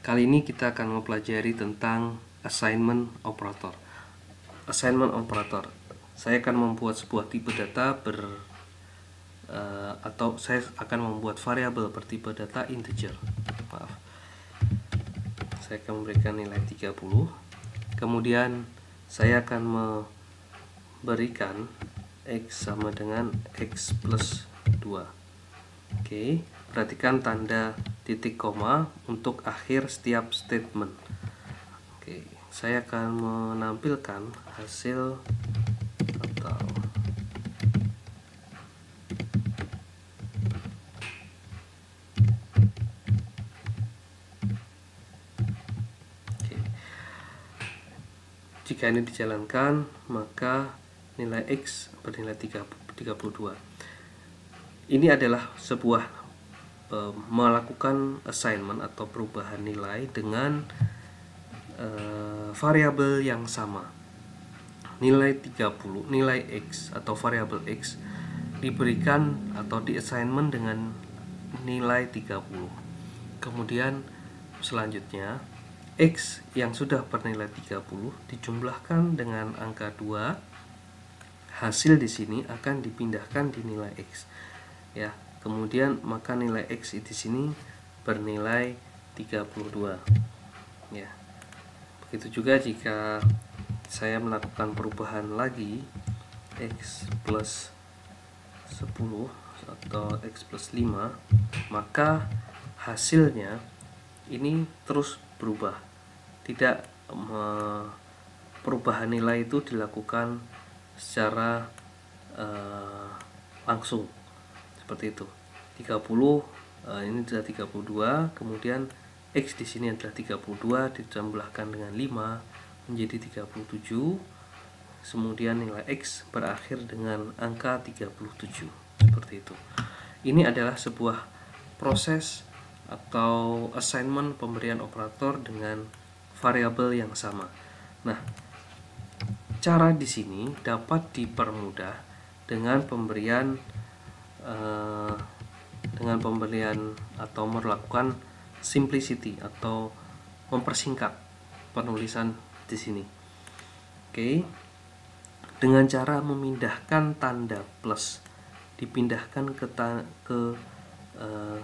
Kali ini kita akan mempelajari tentang assignment operator. Assignment operator, saya akan membuat sebuah tipe data atau saya akan membuat variabel bertipe data integer. Maaf. Saya akan memberikan nilai 30. Kemudian saya akan memberikan X sama dengan X plus 2. Oke, perhatikan tanda titik koma untuk akhir setiap statement. Oke, saya akan menampilkan hasil atau jika ini dijalankan, maka nilai X bernilai 32. Ini adalah sebuah melakukan assignment atau perubahan nilai dengan variabel yang sama. Nilai 30, nilai X atau variabel X diberikan atau di assignment dengan nilai 30. Kemudian selanjutnya X yang sudah bernilai 30 dijumlahkan dengan angka 2. Hasil di sini akan dipindahkan di nilai X. Ya, kemudian maka nilai X di sini bernilai 32. Ya. Begitu juga jika saya melakukan perubahan lagi X plus 10 atau X plus 5, maka hasilnya ini terus berubah. Tidak perubahan nilai itu dilakukan secara langsung seperti itu. 30 ini adalah 32, kemudian X di sini adalah 32 ditambahkan dengan 5 menjadi 37. Kemudian nilai X berakhir dengan angka 37 seperti itu. Ini adalah sebuah proses atau assignment pemberian operator dengan variabel yang sama. Nah, cara di sini dapat dipermudah dengan pemberian atau melakukan simplicity atau mempersingkat penulisan di sini. Oke. Dengan cara memindahkan tanda plus dipindahkan ke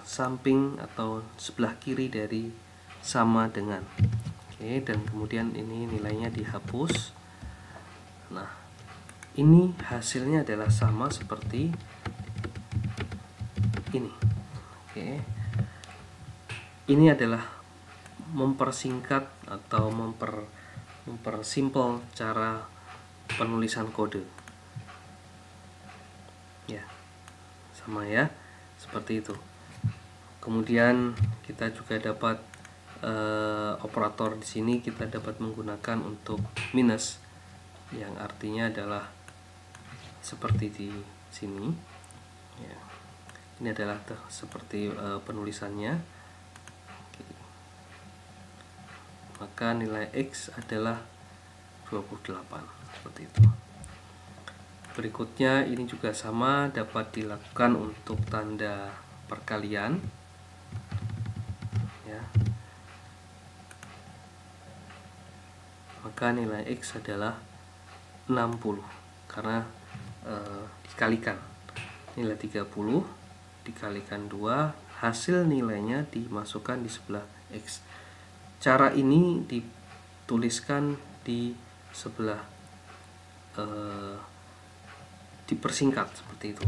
samping atau sebelah kiri dari sama dengan. Oke, dan kemudian ini nilainya dihapus. Nah, ini hasilnya adalah sama seperti ini. Oke. Ini adalah mempersingkat atau mempersimpel cara penulisan kode. Ya. Sama ya. Seperti itu. Kemudian kita juga dapat operator di sini kita dapat menggunakan untuk minus, yang artinya adalah seperti di sini. Ya. Ini adalah seperti penulisannya. Oke. Maka nilai X adalah 28 seperti itu. Berikutnya ini juga sama, dapat dilakukan untuk tanda perkalian. Ya. Maka nilai X adalah 60 karena dikalikan nilai 30 dikalikan 2, hasil nilainya dimasukkan di sebelah X. Cara ini dituliskan di sebelah dipersingkat seperti itu.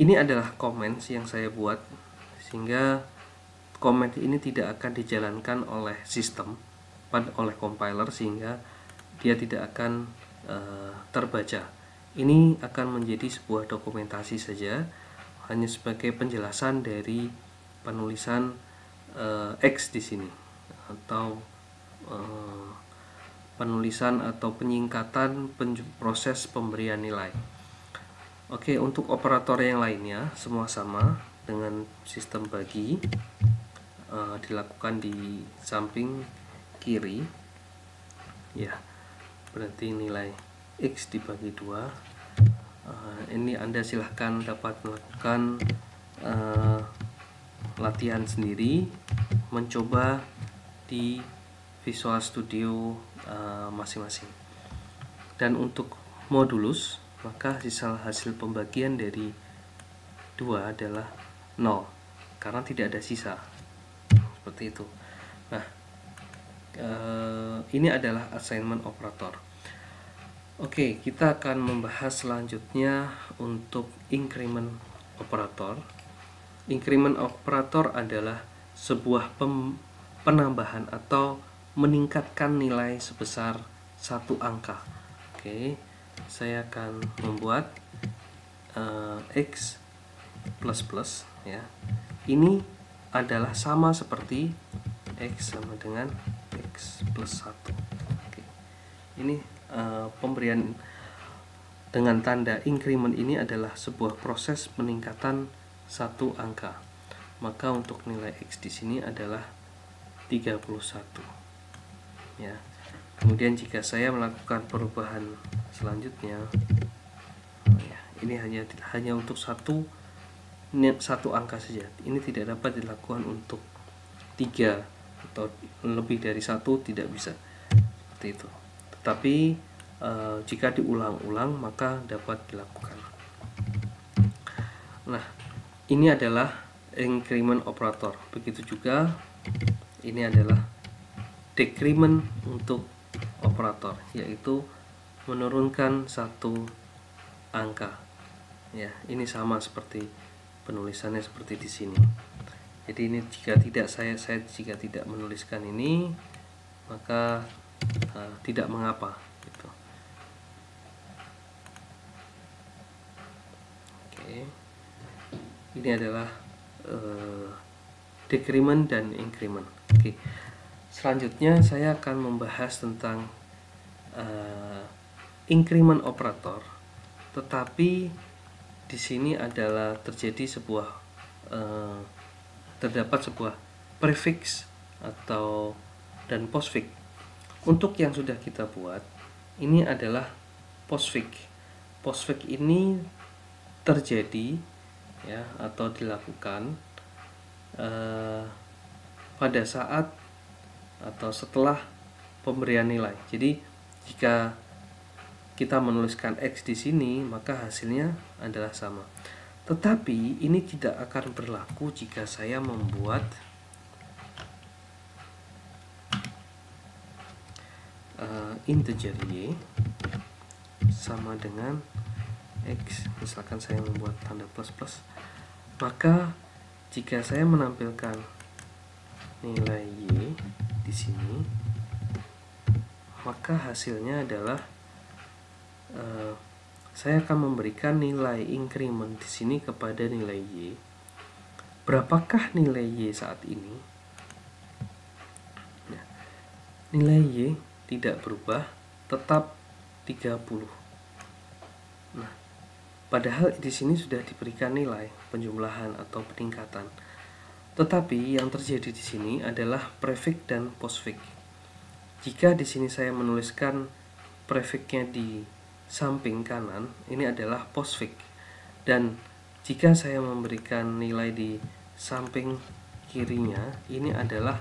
Ini adalah comments yang saya buat sehingga comment ini tidak akan dijalankan oleh sistem, oleh compiler, sehingga dia tidak akan terbaca. Ini akan menjadi sebuah dokumentasi saja, hanya sebagai penjelasan dari penulisan X di sini, atau penulisan atau penyingkatan proses pemberian nilai. Oke, untuk operator yang lainnya semua sama dengan sistem bagi, dilakukan di samping kiri. Ya, berarti nilai X dibagi 2. Ini Anda silahkan dapat melakukan latihan sendiri, mencoba di Visual Studio masing-masing. Dan untuk modulus, maka hasil pembagian dari 2 adalah 0 karena tidak ada sisa, seperti itu. Nah, ini adalah assignment operator. Oke, kita akan membahas selanjutnya untuk increment operator. Increment operator adalah sebuah penambahan atau meningkatkan nilai sebesar satu angka. Oke, saya akan membuat x plus ya. Ini adalah sama seperti x sama dengan x plus 1. Oke. Ini pemberian dengan tanda increment ini adalah sebuah proses peningkatan satu angka. Maka untuk nilai x di sini adalah 31. Ya. Kemudian jika saya melakukan perubahan selanjutnya, ini hanya untuk satu angka saja. Ini tidak dapat dilakukan untuk 3 atau lebih dari 1, tidak bisa seperti itu. Tetapi jika diulang-ulang maka dapat dilakukan. Nah, ini adalah increment operator. Begitu juga ini adalah decrement untuk operator, yaitu menurunkan satu angka. Ya, ini sama seperti penulisannya seperti di sini. Jadi ini jika tidak menuliskan ini, maka tidak mengapa gitu. Oke. Ini adalah decrement dan increment. Oke. Selanjutnya saya akan membahas tentang increment operator, tetapi di sini adalah terjadi terdapat sebuah prefix dan postfix. Untuk yang sudah kita buat, ini adalah postfix. Postfix ini terjadi ya atau dilakukan pada saat atau setelah pemberian nilai. Jadi jika kita menuliskan x di sini, maka hasilnya adalah sama. Tetapi ini tidak akan berlaku jika saya membuat integer y sama dengan x. Misalkan saya membuat tanda plus, maka jika saya menampilkan nilai y di sini, maka hasilnya adalah saya akan memberikan nilai increment di sini kepada nilai y. Berapakah nilai y saat ini? Nah, nilai y tidak berubah, tetap 30. Nah, padahal di sini sudah diberikan nilai penjumlahan atau peningkatan. Tetapi yang terjadi di sini adalah prefix dan postfix. Jika di sini saya menuliskan prefixnya di samping kanan, ini adalah postfix. Dan jika saya memberikan nilai di samping kirinya, ini adalah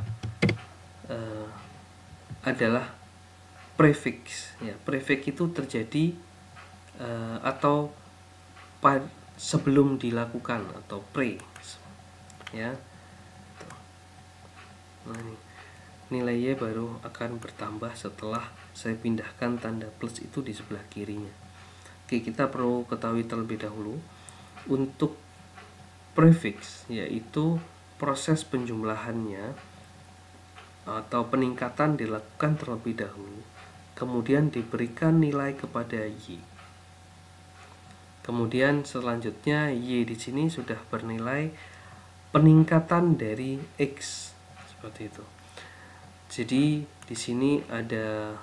prefix. Ya, prefix itu terjadi atau sebelum dilakukan atau pre. Ya. Nah, ini nilai y baru akan bertambah setelah saya pindahkan tanda plus itu di sebelah kirinya. Oke, kita perlu ketahui terlebih dahulu untuk prefix, yaitu proses penjumlahannya atau peningkatan dilakukan terlebih dahulu, kemudian diberikan nilai kepada y. Kemudian selanjutnya y di sini sudah bernilai peningkatan dari x, seperti itu. Jadi di sini ada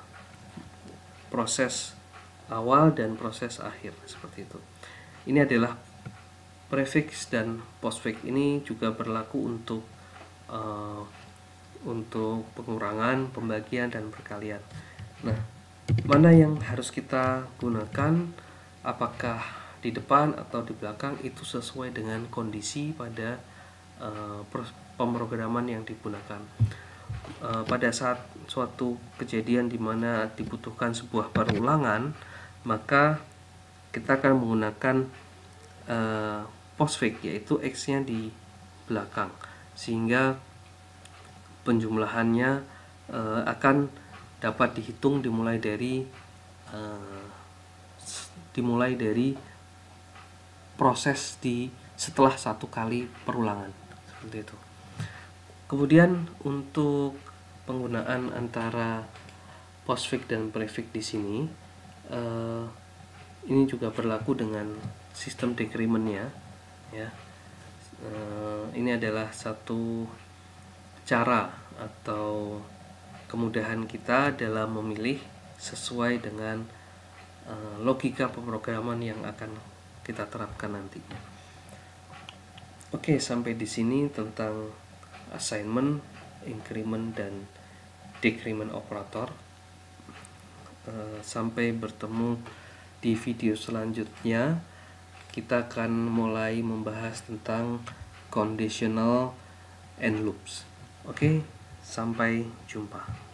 proses awal dan proses akhir, seperti itu. Ini adalah prefix dan postfix. Ini juga berlaku untuk pengurangan, pembagian, dan perkalian. Nah, mana yang harus kita gunakan, apakah di depan atau di belakang, itu sesuai dengan kondisi pada pemrograman yang digunakan. pada saat suatu kejadian di mana dibutuhkan sebuah perulangan, maka kita akan menggunakan postfix, yaitu X-nya di belakang, sehingga penjumlahannya akan dapat dihitung dimulai dari proses setelah satu kali perulangan, seperti itu. Kemudian untuk penggunaan antara postfix dan prefix di sini, ini juga berlaku dengan sistem decrement-nya, ya. Ini adalah satu cara atau kemudahan kita dalam memilih sesuai dengan logika pemrograman yang akan kita terapkan nantinya. Oke, sampai di sini tentang assignment, increment, dan decrement operator. Sampai bertemu di video selanjutnya. Kita akan mulai membahas tentang conditional and loops. Oke, sampai jumpa.